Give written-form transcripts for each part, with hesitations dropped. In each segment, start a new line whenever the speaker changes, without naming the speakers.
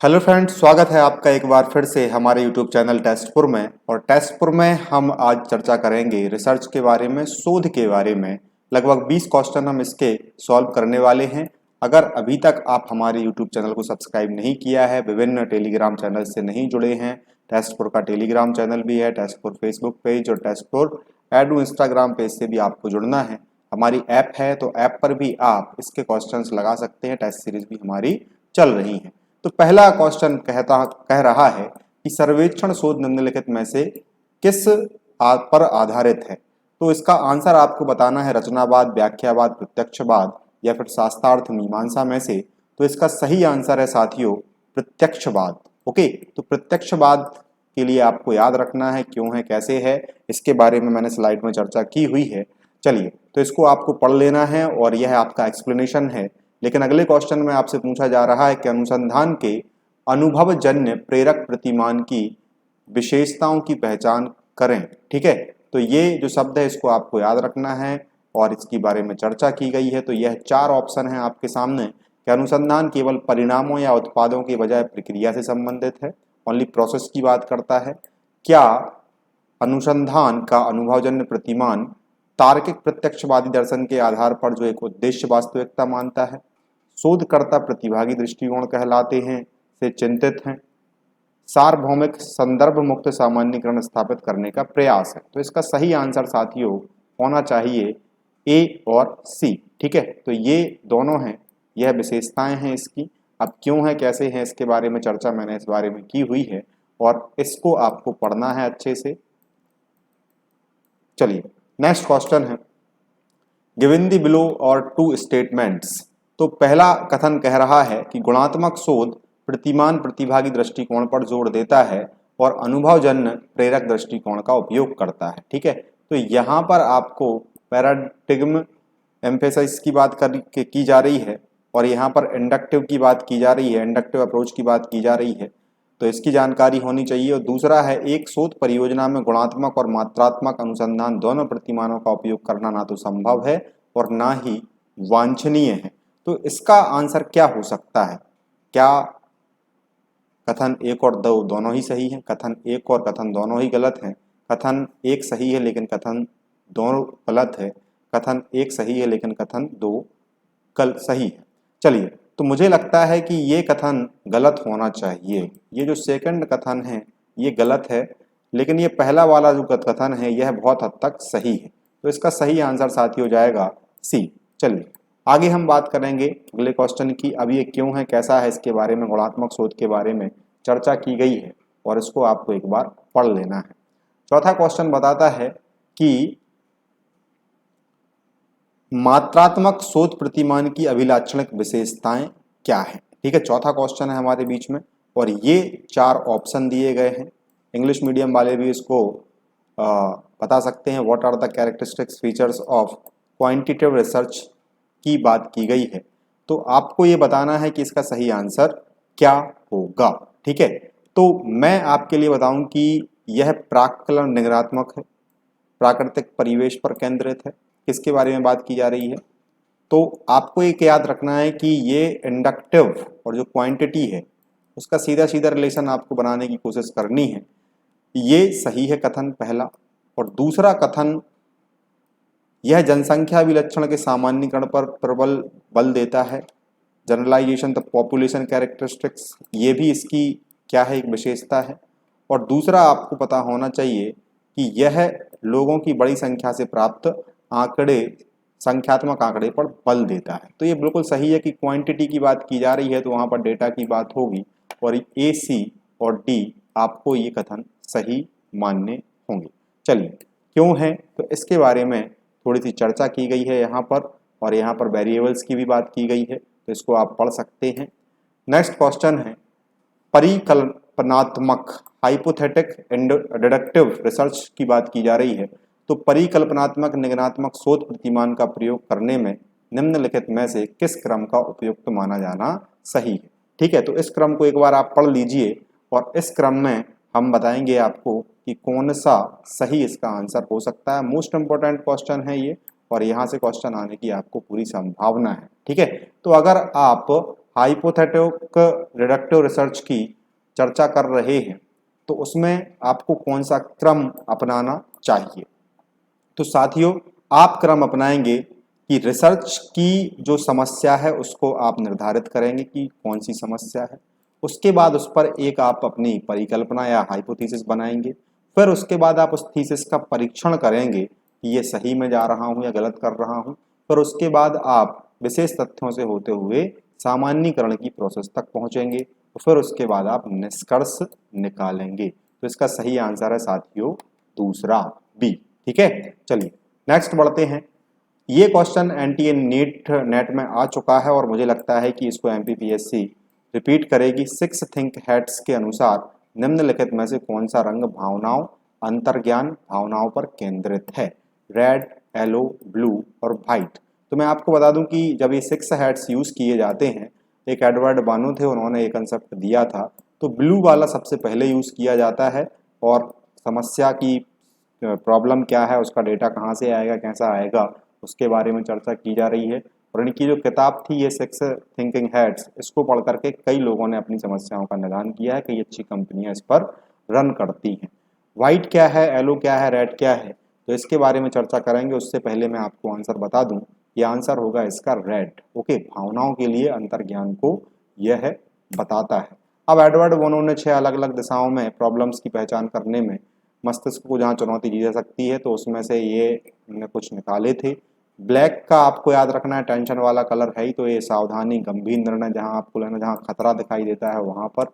Hello friends, स्वागत है आपका एक बार फिर से हमारे यूट्यूब चैनल टेस्टपुर में। और टेस्टपुर में हम आज चर्चा करेंगे रिसर्च के बारे में, शोध के बारे में। लगभग 20 क्वेश्चन हम इसके सॉल्व करने वाले हैं। अगर अभी तक आप हमारे यूट्यूब चैनल को सब्सक्राइब नहीं किया है, विभिन्न टेलीग्राम चैनल से नहीं जुड़े हैं, टेस्टपुर का टेलीग्राम चैनल भी है, टेस्टपुर फेसबुक पेज और टेस्टपुर एडू इंस्टाग्राम पेज से भी आपको जुड़ना है। हमारी ऐप है, तो ऐप पर भी आप इसके क्वेश्चंस लगा सकते हैं। टेस्ट सीरीज भी हमारी चल रही है। तो पहला क्वेश्चन कह रहा है कि सर्वेक्षण शोध निम्नलिखित में से किस पर आधारित है। तो इसका आंसर आपको बताना है रचनावाद, व्याख्यावाद, प्रत्यक्षवाद या फिर शास्त्रार्थ मीमांसा में से। तो इसका सही आंसर है साथियों प्रत्यक्षवाद। ओके, तो प्रत्यक्षवाद के लिए आपको याद रखना है क्यों है, कैसे है, इसके बारे में मैंने स्लाइड में चर्चा की हुई है। चलिए, तो इसको आपको पढ़ लेना है और यह आपका एक्सप्लेनेशन है। लेकिन अगले क्वेश्चन में आपसे पूछा जा रहा है कि अनुसंधान के अनुभवजन्य प्रेरक प्रतिमान की विशेषताओं की पहचान करें। ठीक है, तो ये जो शब्द है इसको आपको याद रखना है और इसके बारे में चर्चा की गई है। तो यह 4 ऑप्शन है आपके सामने कि अनुसंधान केवल परिणामों या उत्पादों के बजाय प्रक्रिया से संबंधित है, ओनली प्रोसेस की बात करता है। क्या अनुसंधान का अनुभवजन्य प्रतिमान तार्किक प्रत्यक्षवादी दर्शन के आधार पर जो एक उद्देश्य वास्तविकता मानता है, शोधकर्ता प्रतिभागी दृष्टिकोण कहलाते हैं से चिंतित हैं, सार्वभौमिक संदर्भ मुक्त सामान्यीकरण स्थापित करने का प्रयास है। तो इसका सही आंसर साथियों होना चाहिए ए और सी। ठीक है, तो ये दोनों हैं, यह विशेषताएं हैं इसकी। अब क्यों है, कैसे है, इसके बारे में चर्चा मैंने इस बारे में की हुई है और इसको आपको पढ़ना है अच्छे से। चलिए, नेक्स्ट क्वेश्चन है गिवन द बिलो और 2 स्टेटमेंट्स। तो पहला कथन कह रहा है कि गुणात्मक शोध प्रतिमान प्रतिभागी दृष्टिकोण पर जोर देता है और अनुभवजन्य प्रेरक दृष्टिकोण का उपयोग करता है। ठीक है, तो यहाँ पर आपको पैराडिग्म एम्फेसाइज की बात की जा रही है और यहाँ पर इंडक्टिव की बात की जा रही है, इंडक्टिव अप्रोच की बात की जा रही है। तो इसकी जानकारी होनी चाहिए। और दूसरा है एक शोध परियोजना में गुणात्मक और मात्रात्मक अनुसंधान दोनों प्रतिमानों का उपयोग करना ना तो संभव है और ना ही वांछनीय है। तो इसका आंसर क्या हो सकता है? क्या कथन 1 और 2 दोनों ही सही हैं? कथन 1 और कथन दोनों ही गलत हैं? कथन 1 सही है लेकिन कथन 2 गलत है? कथन 1 सही है लेकिन कथन 2 कल सही है? चलिए, तो मुझे लगता है कि ये कथन गलत होना चाहिए। ये जो सेकंड कथन है ये गलत है, लेकिन ये पहला वाला जो कथन है यह बहुत हद तक सही है। तो इसका सही आंसर साथी हो जाएगा सी। चलिए, आगे हम बात करेंगे अगले क्वेश्चन की। अब ये क्यों है, कैसा है, इसके बारे में, गुणात्मक शोध के बारे में चर्चा की गई है और इसको आपको एक बार पढ़ लेना है। चौथा क्वेश्चन बताता है कि मात्रात्मक शोध प्रतिमान की अभिलाक्षणिक विशेषताएं क्या है। ठीक है, चौथा क्वेश्चन है हमारे बीच में और ये 4 ऑप्शन दिए गए हैं। इंग्लिश मीडियम वाले भी इसको बता सकते हैं। What are the characteristics features of quantitative research की बात की गई है। तो आपको ये बताना है कि इसका सही आंसर क्या होगा। ठीक है, तो मैं आपके लिए बताऊं कि यह प्राक्कलन निगरात्मक है, प्राकृतिक परिवेश पर केंद्रित है। किसके बारे में बात की जा रही है? तो आपको एक याद रखना है कि ये इंडक्टिव और जो क्वांटिटी है उसका सीधा सीधा रिलेशन आपको बनाने की कोशिश करनी है। ये सही है कथन पहला। और दूसरा कथन, यह जनसंख्या विलक्षण के सामान्यीकरण पर प्रबल बल देता है। जनरलाइजेशन द पॉपुलेशन कैरेक्टरिस्टिक्स, ये भी इसकी क्या है, एक विशेषता है। और दूसरा आपको पता होना चाहिए कि यह लोगों की बड़ी संख्या से प्राप्त आंकड़े, संख्यात्मक आंकड़े पर बल देता है। तो ये बिल्कुल सही है कि क्वांटिटी की बात की जा रही है तो वहां पर डेटा की बात होगी। और ए, सी और डी आपको ये कथन सही मानने होंगे। चलिए, क्यों है, तो इसके बारे में थोड़ी सी चर्चा की गई है यहाँ पर और यहाँ पर वेरिएबल्स की भी बात की गई है, तो इसको आप पढ़ सकते हैं। नेक्स्ट क्वेश्चन है परिकल्पनात्मक हाइपोथेटिक एंड डिडक्टिव रिसर्च की बात की जा रही है। तो परिकल्पनात्मक निगमनात्मक शोध प्रतिमान का प्रयोग करने में निम्नलिखित में से किस क्रम का उपयुक्त माना जाना सही है। ठीक है, तो इस क्रम को एक बार आप पढ़ लीजिए और इस क्रम में हम बताएंगे आपको कि कौन सा सही इसका आंसर हो सकता है। मोस्ट इंपॉर्टेंट क्वेश्चन है ये और यहाँ से क्वेश्चन आने की आपको पूरी संभावना है। ठीक है, तो अगर आप हाइपोथेटिक रिडक्टिव रिसर्च की चर्चा कर रहे हैं तो उसमें आपको कौन सा क्रम अपनाना चाहिए। तो साथियों, आप क्रम अपनाएंगे कि रिसर्च की जो समस्या है उसको आप निर्धारित करेंगे कि कौन सी समस्या है, उसके बाद उस पर एक आप अपनी परिकल्पना या हाइपोथेसिस बनाएंगे, फिर उसके बाद आप उस थीसिस का परीक्षण करेंगे कि ये सही में जा रहा हूँ या गलत कर रहा हूँ, फिर उसके बाद आप विशेष तथ्यों से होते हुए सामान्यीकरण की प्रोसेस तक पहुंचेंगे, तो फिर उसके बाद आप निष्कर्ष निकालेंगे। तो इसका सही आंसर है साथियों दूसरा बी। ठीक है, चलिए नेक्स्ट बढ़ते हैं। ये क्वेश्चन एनटीए नेट में आ चुका है और मुझे लगता है कि इसको एमपीपीएससी रिपीट करेगी। 6 थिंक हैट्स के अनुसार निम्नलिखित में से कौन सा रंग भावनाओं, अंतर्ज्ञान, भावनाओं पर केंद्रित है? रेड, येलो, ब्लू और व्हाइट। तो मैं आपको बता दूं कि जब ये 6 हैट्स यूज किए जाते हैं, एक एडवर्ड बानो थे, उन्होंने एक कंसेप्ट दिया था, तो ब्लू वाला सबसे पहले यूज किया जाता है और समस्या की प्रॉब्लम क्या है, उसका डेटा कहाँ से आएगा, कैसा आएगा, उसके बारे में चर्चा की जा रही है। और इनकी जो किताब थी ये 6 थिंकिंग हेड्स, इसको पढ़ करके कई लोगों ने अपनी समस्याओं का निदान किया है, कई अच्छी कंपनियां इस पर रन करती हैं। वाइट क्या है, येलो क्या है, रेड क्या है, तो इसके बारे में चर्चा करेंगे। उससे पहले मैं आपको आंसर बता दूं, ये आंसर होगा इसका रेड। ओके, भावनाओं के लिए अंतर्ज्ञान को यह बताता है। अब एडवर्ड बोनो ने 6 अलग अलग दिशाओं में प्रॉब्लम्स की पहचान करने में मस्तिष्क को जहाँ चुनौती दी जा सकती है, तो उसमें से ये हमने कुछ निकाले थे। ब्लैक का आपको याद रखना है, टेंशन वाला कलर है ही, तो ये सावधानी, गंभीर निर्णय जहाँ आपको लेना, जहाँ खतरा दिखाई देता है वहाँ पर।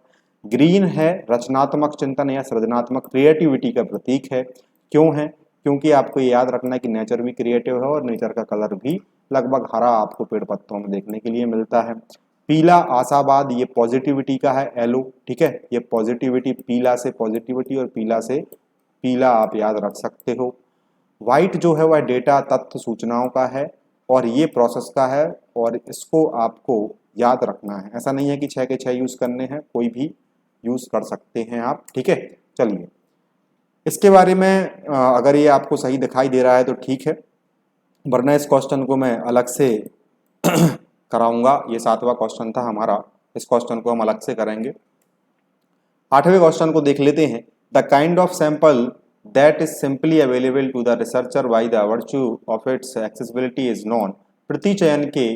ग्रीन है रचनात्मक चिंतन या सृजनात्मक क्रिएटिविटी का प्रतीक है। क्यों है? क्योंकि आपको ये याद रखना है कि नेचर भी क्रिएटिव है और नेचर का कलर भी लगभग हरा आपको पेड़ पत्तों में देखने के लिए मिलता है। पीला आशावाद, ये पॉजिटिविटी का है, येलो। ठीक है, ये पॉजिटिविटी, पीला से पॉजिटिविटी और पीला से पीला आप याद रख सकते हो। वाइट जो है वह डेटा, तथ्य, सूचनाओं का है और ये प्रोसेस का है और इसको आपको याद रखना है। ऐसा नहीं है कि 6 के 6 यूज करने हैं, कोई भी यूज कर सकते हैं आप। ठीक है, चलिए इसके बारे में अगर ये आपको सही दिखाई दे रहा है तो ठीक है, वरना इस क्वेश्चन को मैं अलग से कराऊंगा। ये 7वां क्वेश्चन था हमारा, इस क्वेश्चन को हम अलग से करेंगे। 8वें क्वेश्चन को देख लेते हैं। The kind of sample that is simply available to the researcher by the virtue of its accessibility is non. प्रतिचयन के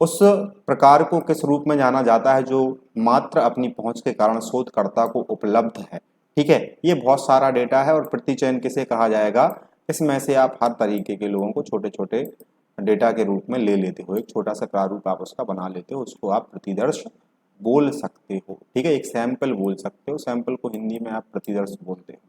उस प्रकार को किस रूप में जाना जाता है जो मात्र अपनी पहुंच के कारण शोधकर्ता को उपलब्ध है? ठीक है, ये बहुत सारा डेटा है और प्रतिचयन किसे कहा जाएगा? इसमें से आप हर तरीके के लोगों को छोटे छोटे डेटा के रूप में ले लेते हो, एक छोटा सा प्रारूप आप उसका बना लेते हो, उसको आप प्रतिदर्श बोल सकते हो। ठीक है, एक सैंपल बोल सकते हो, सैंपल को हिंदी में आप प्रतिदर्श बोलते हो।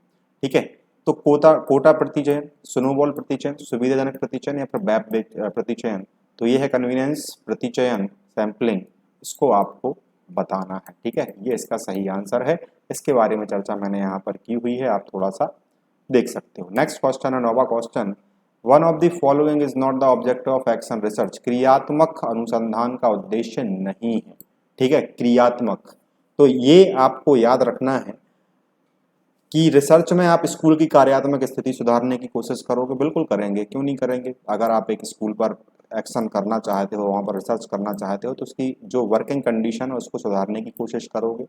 ठीक है, तो कोटा प्रतिचयन, स्नोबॉल प्रतिचयन, सुविधाजनक प्रतिचयन या फिर बैप प्रतिचयन, तो ये है कन्वीनियंस प्रतिचयन, सैंपलिंग, इसको आपको बताना है। ठीक है, ये इसका सही आंसर है। इसके बारे में चर्चा मैंने यहाँ पर की हुई है, आप थोड़ा सा देख सकते हो। नेक्स्ट क्वेश्चन है 9वां question. One of the following is not the objective of action research. क्रियात्मक अनुसंधान का उद्देश्य नहीं है। ठीक है, क्रियात्मक, तो ये आपको याद रखना है कि रिसर्च में आप स्कूल की कार्यात्मक स्थिति सुधारने की कोशिश करोगे, बिल्कुल करेंगे, क्यों नहीं करेंगे। अगर आप एक स्कूल पर एक्शन करना चाहते हो, वहाँ पर रिसर्च करना चाहते हो, तो उसकी जो वर्किंग कंडीशन है उसको सुधारने की कोशिश करोगे।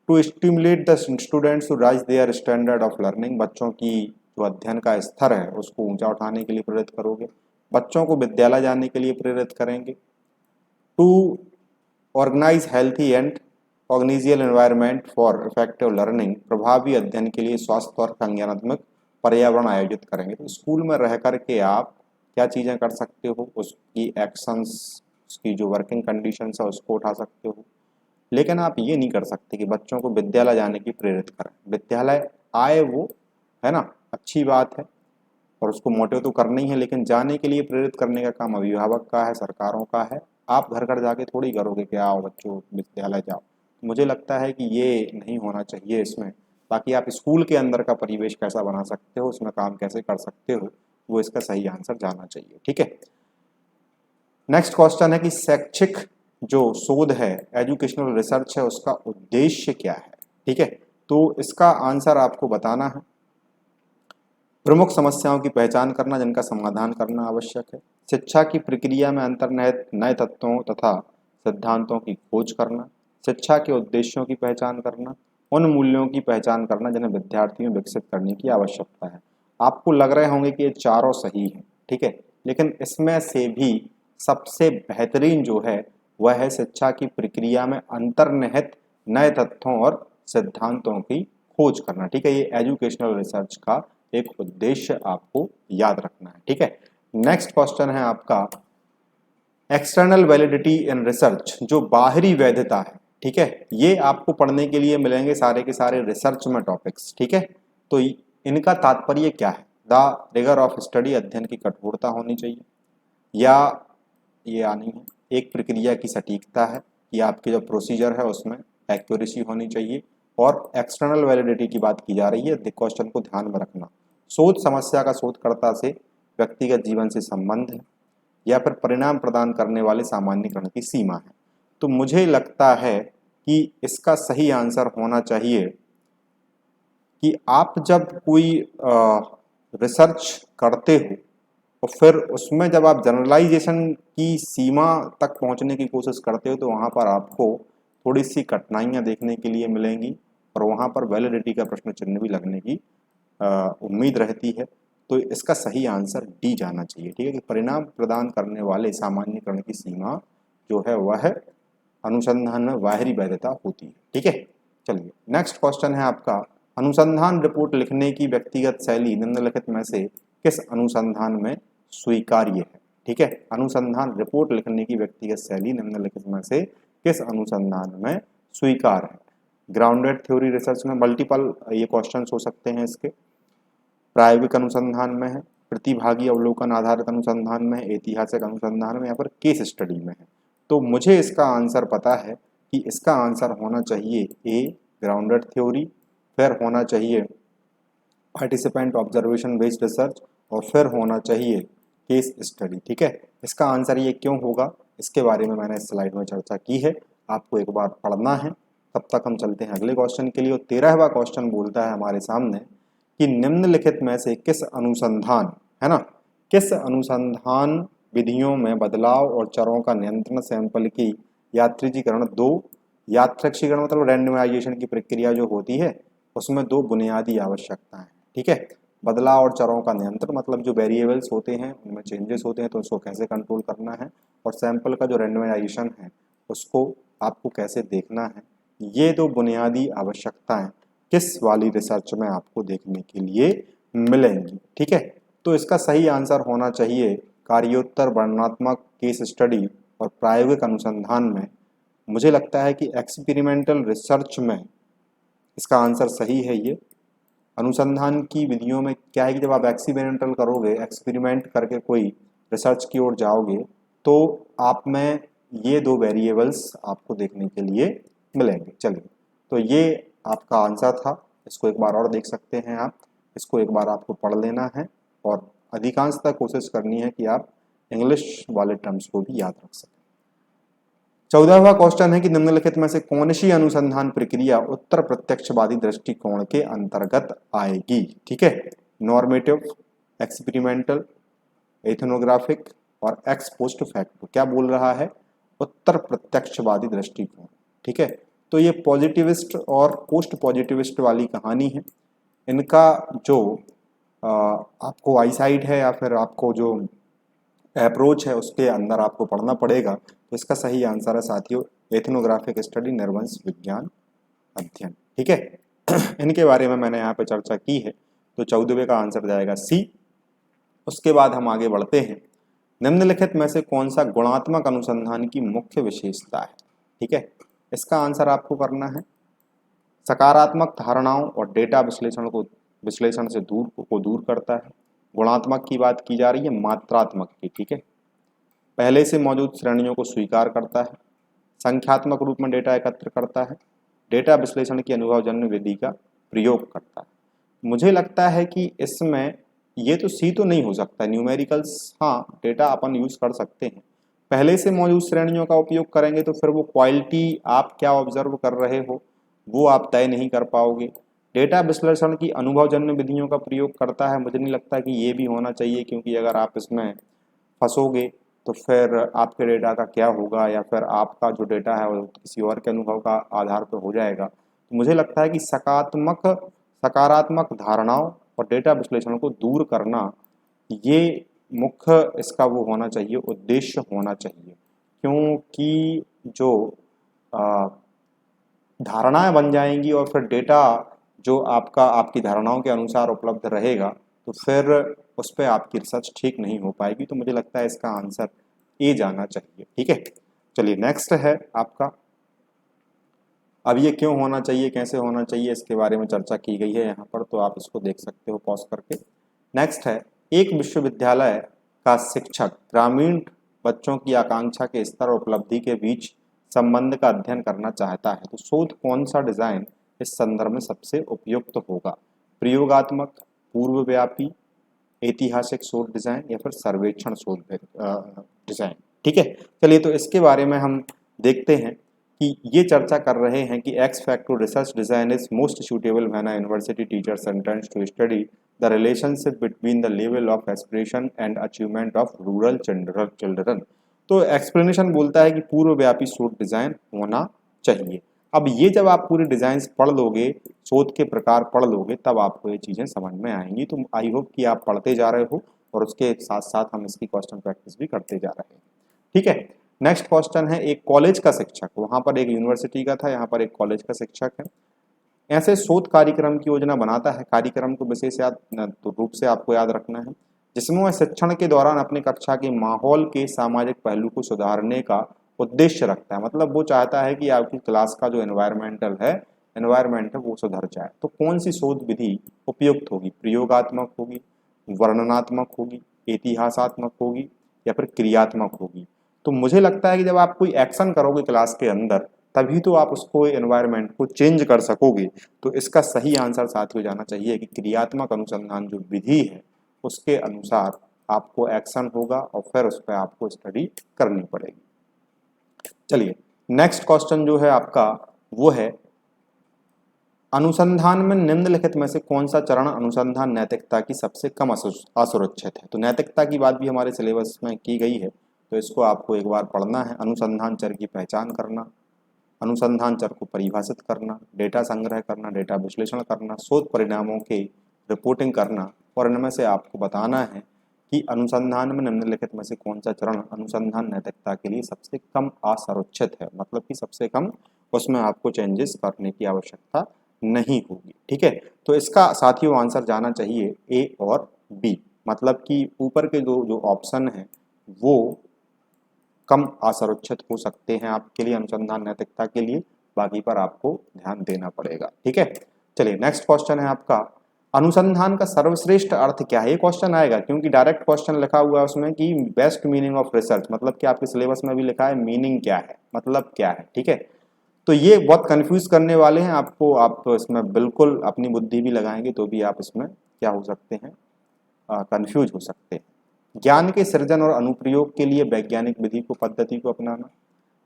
To stimulate the students to rise their standard of learning, बच्चों की जो अध्ययन का स्तर है उसको ऊंचा उठाने के लिए प्रेरित करोगे। बच्चों को विद्यालय जाने के लिए प्रेरित करेंगे। To organise healthy and congenial environment for effective learning, प्रभावी अध्ययन के लिए स्वास्थ्य और संज्ञानात्मक पर्यावरण आयोजित करेंगे। तो स्कूल में रह करके आप क्या चीज़ें कर सकते हो, उसकी एक्शंस, उसकी जो वर्किंग कंडीशंस है उसको उठा सकते हो, लेकिन आप ये नहीं कर सकते कि बच्चों को विद्यालय जाने की प्रेरित करें। विद्यालय आए वो, है ना, अच्छी बात है और उसको मोटिव तो करना ही है, लेकिन जाने के लिए प्रेरित करने का काम अभिभावक का है, सरकारों का है। आप घर घर जाके थोड़ी करोगे कि आओ बच्चों विद्यालय जाओ। मुझे लगता है कि ये नहीं होना चाहिए इसमें। बाकी आप स्कूल के अंदर का परिवेश कैसा बना सकते हो, उसमें काम कैसे कर सकते हो, वो इसका सही आंसर जाना चाहिए। ठीक है, नेक्स्ट क्वेश्चन है कि शैक्षिक जो शोध है, एजुकेशनल रिसर्च है, उसका उद्देश्य क्या है? ठीक है, तो इसका आंसर आपको बताना है। प्रमुख समस्याओं की पहचान करना जिनका समाधान करना आवश्यक है, शिक्षा की प्रक्रिया में अंतर्निहित नए तत्वों तथा सिद्धांतों की खोज करना, शिक्षा के उद्देश्यों की पहचान करना, उन मूल्यों की पहचान करना जिन्हें विद्यार्थियों में विकसित करने की आवश्यकता है। आपको लग रहे होंगे कि ये चारों सही हैं, ठीक है, लेकिन इसमें से भी सबसे बेहतरीन जो है वह है शिक्षा की प्रक्रिया में अंतर्निहित नए तथ्यों और सिद्धांतों की खोज करना, ठीक है। ये एजुकेशनल रिसर्च का एक उद्देश्य आपको याद रखना है, ठीक है। नेक्स्ट क्वेश्चन है आपका एक्सटर्नल वैलिडिटी इन रिसर्च, जो बाहरी वैधता है, ठीक है। ये आपको पढ़ने के लिए मिलेंगे सारे के सारे रिसर्च में टॉपिक्स, ठीक है। तो इनका तात्पर्य क्या है? द रिगर ऑफ स्टडी, अध्ययन की कठोरता होनी चाहिए, या ये आनी है एक प्रक्रिया की सटीकता है, या आपके जो प्रोसीजर है उसमें एक्यूरेसी होनी चाहिए। और एक्सटर्नल वैलिडिटी की बात की जा रही है, क्वेश्चन को ध्यान में रखना। शोध समस्या का शोधकर्ता से व्यक्तिगत जीवन से संबंध है, या फिर परिणाम प्रदान करने वाले सामान्यीकरण की सीमा है। तो मुझे लगता है कि इसका सही आंसर होना चाहिए कि आप जब कोई रिसर्च करते हो और फिर उसमें जब आप जनरलाइजेशन की सीमा तक पहुंचने की कोशिश करते हो तो वहाँ पर आपको थोड़ी सी कठिनाइयाँ देखने के लिए मिलेंगी और वहाँ पर वैलिडिटी का प्रश्न चिन्ह भी लगने की उम्मीद रहती है। तो इसका सही आंसर डी जाना चाहिए, ठीक है, कि परिणाम प्रदान करने वाले सामान्यीकरण की सीमा जो है वह अनुसंधान में बाहरी वैधता होती है, ठीक है। चलिए नेक्स्ट क्वेश्चन है आपका, अनुसंधान रिपोर्ट लिखने की व्यक्तिगत शैली निम्नलिखित में से किस अनुसंधान में स्वीकार्य है, ठीक है। अनुसंधान रिपोर्ट लिखने की व्यक्तिगत शैली निम्नलिखित में से किस अनुसंधान में स्वीकार है? ग्राउंडेड थ्योरी रिसर्च में, मल्टीपल ये क्वेश्चन हो सकते हैं इसके, प्रायोगिक अनुसंधान में है, प्रतिभागी अवलोकन आधारित अनुसंधान में है, ऐतिहासिक अनुसंधान में, या फिर केस स्टडी में है। तो मुझे इसका आंसर पता है कि इसका आंसर होना चाहिए ए ग्राउंडेड थ्योरी, फिर होना चाहिए पार्टिसिपेंट ऑब्जर्वेशन बेस्ड रिसर्च, और फिर होना चाहिए केस स्टडी, ठीक है। इसका आंसर ये क्यों होगा इसके बारे में मैंने इस स्लाइड में चर्चा की है, आपको एक बार पढ़ना है। तब तक हम चलते हैं अगले क्वेश्चन के लिए। 13वां क्वेश्चन बोलता है हमारे सामने कि निम्नलिखित में से किस अनुसंधान, है ना, किस अनुसंधान विधियों में बदलाव और चरों का नियंत्रण सैंपल की यादृच्छिकरण दो, यादृच्छिकरण मतलब रैंडमाइजेशन की प्रक्रिया जो होती है उसमें दो बुनियादी आवश्यकताएं, ठीक है। बदलाव और चरों का नियंत्रण मतलब जो वेरिएबल्स होते हैं उनमें चेंजेस होते हैं तो उसको कैसे कंट्रोल करना है, और सैंपल का जो रैंडमाइजेशन है उसको आपको कैसे देखना है। ये दो बुनियादी आवश्यकताएं किस वाली रिसर्च में आपको देखने के लिए मिलेंगी, ठीक है। तो इसका सही आंसर होना चाहिए कार्योत्तर वर्णनात्मक केस स्टडी और प्रायोगिक अनुसंधान में। मुझे लगता है कि एक्सपेरिमेंटल रिसर्च में इसका आंसर सही है। ये अनुसंधान की विधियों में क्या है कि जब आप एक्सपेरिमेंटल करोगे, एक्सपेरिमेंट करके कोई रिसर्च की ओर जाओगे तो आप में ये दो वेरिएबल्स आपको देखने के लिए मिलेंगे। चलिए, तो ये आपका आंसर था, इसको एक बार और देख सकते हैं आप, इसको एक बार आपको पढ़ लेना है और अधिकांशतः कोशिश करनी है कि आप इंग्लिश वाले टर्म्स को भी याद रख सकें। 14वां क्वेश्चन है कि निम्नलिखित में से कौन सी अनुसंधान प्रक्रिया उत्तर प्रत्यक्षवादी दृष्टिकोण के अंतर्गत आएगी, ठीक है। नॉर्मेटिव, एक्सपेरिमेंटल, एथनोग्राफिक और एक्स पोस्ट फैक्टो। क्या बोल रहा है? उत्तर प्रत्यक्षवादी दृष्टिकोण, ठीक है। तो ये पॉजिटिविस्ट और पोस्ट पॉजिटिविस्ट वाली कहानी है। इनका जो आपको आईसाइट है या फिर आपको जो अप्रोच है उसके अंदर आपको पढ़ना पड़ेगा। तो इसका सही आंसर है साथियों एथनोग्राफिक स्टडी, निर्वंश विज्ञान अध्ययन, ठीक है। इनके बारे में मैंने यहाँ पे चर्चा की है, तो 14वें का आंसर जाएगा सी। उसके बाद हम आगे बढ़ते हैं, निम्नलिखित में से कौन सा गुणात्मक अनुसंधान की मुख्य विशेषता है, ठीक है। इसका आंसर आपको करना है सकारात्मक धारणाओं और डेटा विश्लेषण से दूर करता है। गुणात्मक की बात की जा रही है, मात्रात्मक की, ठीक है। पहले से मौजूद श्रेणियों को स्वीकार करता है, संख्यात्मक रूप में डेटा एकत्र करता है, डेटा विश्लेषण की अनुभवजन्य विधि का प्रयोग करता है। मुझे लगता है कि इसमें ये तो सी तो नहीं हो सकता, न्यूमेरिकल्स हाँ डेटा अपन यूज कर सकते हैं। पहले से मौजूद श्रेणियों का उपयोग करेंगे तो फिर वो क्वालिटी आप क्या ऑब्जर्व कर रहे हो वो आप तय नहीं कर पाओगे। डेटा विश्लेषण की अनुभवजन्य विधियों का प्रयोग करता है, मुझे नहीं लगता कि ये भी होना चाहिए, क्योंकि अगर आप इसमें फंसोगे तो फिर आपके डेटा का क्या होगा, या फिर आपका जो डेटा है वो किसी और के अनुभव का आधार पर हो जाएगा। तो मुझे लगता है कि सकारात्मक धारणाओं और डेटा विश्लेषण को दूर करना, ये मुख्य इसका वो होना चाहिए, उद्देश्य होना चाहिए। क्योंकि जो धारणाएं बन जाएंगी और फिर डेटा जो आपकी धारणाओं के अनुसार उपलब्ध रहेगा, तो फिर उस पर आपकी रिसर्च ठीक नहीं हो पाएगी। तो मुझे लगता है इसका आंसर ए जाना चाहिए। ठीक है, चलिए नेक्स्ट है आपका। अब ये क्यों होना चाहिए, कैसे होना चाहिए, इसके बारे में चर्चा की गई है यहाँ पर, तो आप इसको देख सकते हो पॉज करके। नेक्स्ट है, एक विश्वविद्यालय का शिक्षक ग्रामीण बच्चों की आकांक्षा के स्तर और उपलब्धि के बीच संबंध का अध्ययन करना चाहता है, तो शोध कौन सा डिजाइन इस संदर्भ में सबसे उपयुक्त होगा? प्रयोगात्मक, पूर्वव्यापी, ऐतिहासिक शोध डिजाइन या फिर सर्वेक्षण शोध डिजाइन। ठीक है, चलिए तो इसके बारे में हम देखते हैं कि ये चर्चा कर रहे हैं कि ex factor research design is most suitable when a university teacher intends to study the relationship between the level of aspiration and achievement of rural children. तो एक्सप्लेनेशन बोलता है कि पूर्वव्यापी शोध डिजाइन होना चाहिए। अब ये जब आप पूरे डिजाइन पढ़ लोगे, शोध के प्रकार पढ़ लोगे, तब आपको ये चीजें समझ में आएंगी। तो आई होप कि आप पढ़ते जा रहे हो और उसके साथ साथ हम इसकी क्वेश्चन प्रैक्टिस भी करते जा रहे हैं। ठीक है, नेक्स्ट क्वेश्चन है, एक कॉलेज का शिक्षक, वहां पर एक यूनिवर्सिटी का था, यहाँ पर एक कॉलेज का शिक्षक है, ऐसे शोध कार्यक्रम की योजना बनाता है। कार्यक्रम को विशेष रूप से आपको याद रखना है, जिसमें वह शिक्षण के दौरान अपने कक्षा के माहौल के सामाजिक पहलू को सुधारने का उद्देश्य रखता है। मतलब वो चाहता है कि आपकी क्लास का जो एनवायरमेंट है वो सुधर जाए। तो कौन सी शोध विधि उपयुक्त होगी? प्रयोगात्मक होगी, वर्णनात्मक होगी, इतिहासात्मक होगी या फिर क्रियात्मक होगी? तो मुझे लगता है कि जब आप कोई एक्शन करोगे क्लास के अंदर, तभी तो आप उसको एनवायरनमेंट को चेंज कर सकोगे। तो इसका सही आंसर साथियों जाना चाहिए कि क्रियात्मक अनुसंधान जो विधि है उसके अनुसार आपको एक्शन होगा और फिर उस पर आपको स्टडी करनी पड़ेगी। चलिए नेक्स्ट क्वेश्चन जो है आपका वो है, अनुसंधान में निम्नलिखित में से कौन सा चरण अनुसंधान नैतिकता की सबसे कम असुरक्षित है? तो नैतिकता की बात भी हमारे सिलेबस में की गई है, तो इसको आपको एक बार पढ़ना है। अनुसंधान चर की पहचान करना, अनुसंधान चर को परिभाषित करना, डेटा संग्रह करना, डेटा विश्लेषण करना, शोध परिणामों की रिपोर्टिंग करना, और इनमें से आपको बताना है कि अनुसंधान में निम्नलिखित में से कौन सा चरण अनुसंधान नैतिकता के लिए सबसे कम असुरक्षित है, मतलब कि सबसे कम उसमें आपको चेंजेस करने की आवश्यकता नहीं होगी। ठीक है, तो इसका साथियों आंसर जाना चाहिए ए और बी, मतलब कि ऊपर के जो ऑप्शन है वो कम असुरक्षित हो सकते हैं आपके लिए अनुसंधान नैतिकता के लिए, बाकी पर आपको ध्यान देना पड़ेगा। ठीक है, चलिए नेक्स्ट क्वेश्चन है आपका, अनुसंधान का सर्वश्रेष्ठ अर्थ क्या है? ये क्वेश्चन आएगा क्योंकि डायरेक्ट क्वेश्चन लिखा हुआ है उसमें कि बेस्ट मीनिंग ऑफ रिसर्च, मतलब कि आपके सिलेबस में भी लिखा है मीनिंग क्या है, मतलब क्या है। ठीक है, तो ये बहुत कंफ्यूज करने वाले हैं आपको, आप तो इसमें बिल्कुल अपनी बुद्धि भी लगाएंगे तो भी आप इसमें क्या हो सकते हैं, कंफ्यूज हो सकते हैं। ज्ञान के सृजन और अनुप्रयोग के लिए वैज्ञानिक विधि को पद्धति को अपनाना,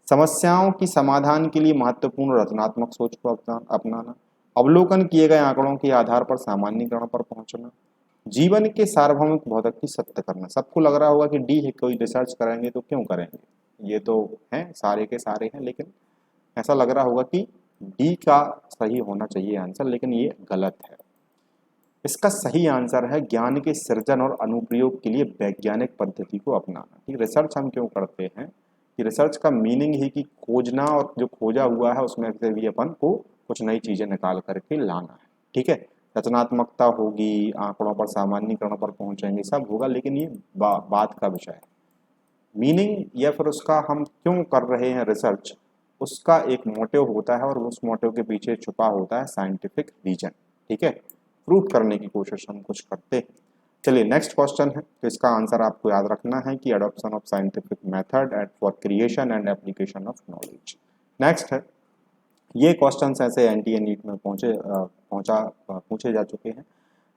समस्याओं की समाधान के लिए महत्वपूर्ण रचनात्मक सोच को अपनाना, अवलोकन किए गए आंकड़ों के आधार पर सामान्यीकरण पर पहुंचना, जीवन के सार्वभौमिक भौतिक की सत्य करना। सबको लग रहा होगा कि डी है, कोई रिसर्च करेंगे तो क्यों करेंगे, ये तो हैं सारे के सारे हैं, लेकिन ऐसा लग रहा होगा कि डी का सही होना चाहिए आंसर, लेकिन ये गलत है। इसका सही आंसर है ज्ञान के सृजन और अनुप्रयोग के लिए वैज्ञानिक पद्धति को अपनाना। ठीक, रिसर्च हम क्यों करते हैं कि रिसर्च का मीनिंग ही कि खोजना, और जो खोजा हुआ है उसमें से भी अपन को कुछ नई चीजें निकाल करके लाना है। ठीक है, रचनात्मकता होगी, आंकड़ों पर सामान्यीकरण पर पहुंचेंगे, सब होगा, लेकिन ये बात का विषय है। मीनिंग या फिर उसका हम क्यों कर रहे हैं रिसर्च, उसका एक मोटिव होता है और उस मोटिव के पीछे छुपा होता है साइंटिफिक रीजन। ठीक है, प्रूव करने की कोशिश हम कुछ करते हैं। चलिए नेक्स्ट क्वेश्चन है, तो इसका आंसर आपको याद रखना है कि adoption of scientific method and for creation and application of knowledge. Next है, ये क्वेश्चन ऐसे एनटीए नीट में पूछे जा चुके हैं।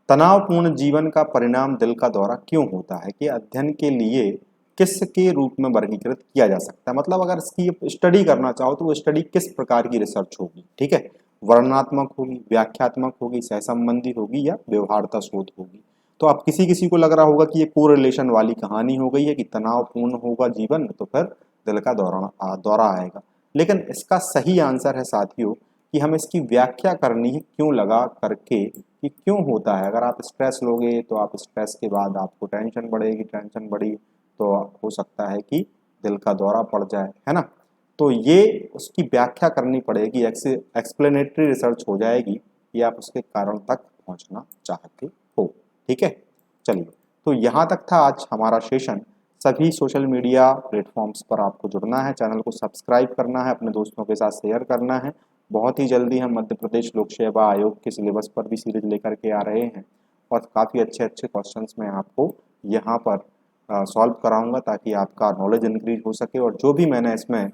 तनावपूर्ण जीवन का परिणाम दिल का दौरा क्यों होता है कि अध्ययन के लिए किसके रूप में वर्गीकृत किया जा सकता है? मतलब अगर इसकी स्टडी करना चाहो तो वो स्टडी किस प्रकार की रिसर्च होगी? ठीक है, वर्णनात्मक होगी, व्याख्यात्मक होगी, सहसंबंधी होगी या व्यवहारता शोध होगी? तो अब किसी किसी को लग रहा होगा कि ये कोरिलेशन वाली कहानी हो गई है कि तनावपूर्ण होगा जीवन तो फिर दिल का दौरा आएगा। लेकिन इसका सही आंसर है साथियों कि हमें इसकी व्याख्या करनी है क्यों लगा करके, कि क्यों होता है। अगर आप स्ट्रेस लोगे तो आप स्ट्रेस के बाद आपको टेंशन बढ़ेगी, टेंशन बढ़ी तो हो सकता है कि दिल का दौरा पड़ जाए, है ना। तो ये उसकी व्याख्या करनी पड़ेगी, एक्सप्लेनेटरी रिसर्च हो जाएगी कि आप उसके कारण तक पहुंचना चाहते हो। ठीक है, चलिए, तो यहाँ तक था आज हमारा सेशन। सभी सोशल मीडिया प्लेटफॉर्म्स पर आपको जुड़ना है, चैनल को सब्सक्राइब करना है, अपने दोस्तों के साथ शेयर करना है। बहुत ही जल्दी हम मध्य प्रदेश लोक सेवा आयोग के सिलेबस पर भी सीरीज लेकर के आ रहे हैं और काफ़ी अच्छे अच्छे क्वेश्चंस मैं आपको यहाँ पर सॉल्व कराऊंगा ताकि आपका नॉलेज इंक्रीज हो सके, और जो भी मैंने इसमें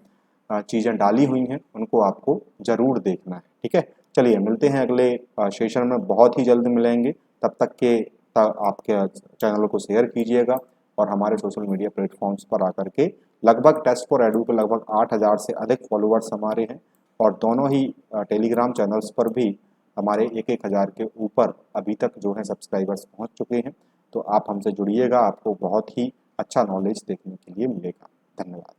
चीज़ें डाली हुई हैं उनको आपको ज़रूर देखना है। ठीक है, चलिए मिलते हैं अगले सेशन में, बहुत ही जल्द मिलेंगे। तब तक के आपके चैनल को शेयर कीजिएगा और हमारे सोशल मीडिया प्लेटफॉर्म्स पर आकर के, लगभग टेस्ट फॉर एडू पे लगभग 8,000 से अधिक फॉलोअर्स हमारे हैं और दोनों ही टेलीग्राम चैनल्स पर भी हमारे 1,000 के ऊपर अभी तक जो है सब्सक्राइबर्स पहुंच चुके हैं। तो आप हमसे जुड़िएगा, आपको बहुत ही अच्छा नॉलेज देखने के लिए मिलेगा। धन्यवाद।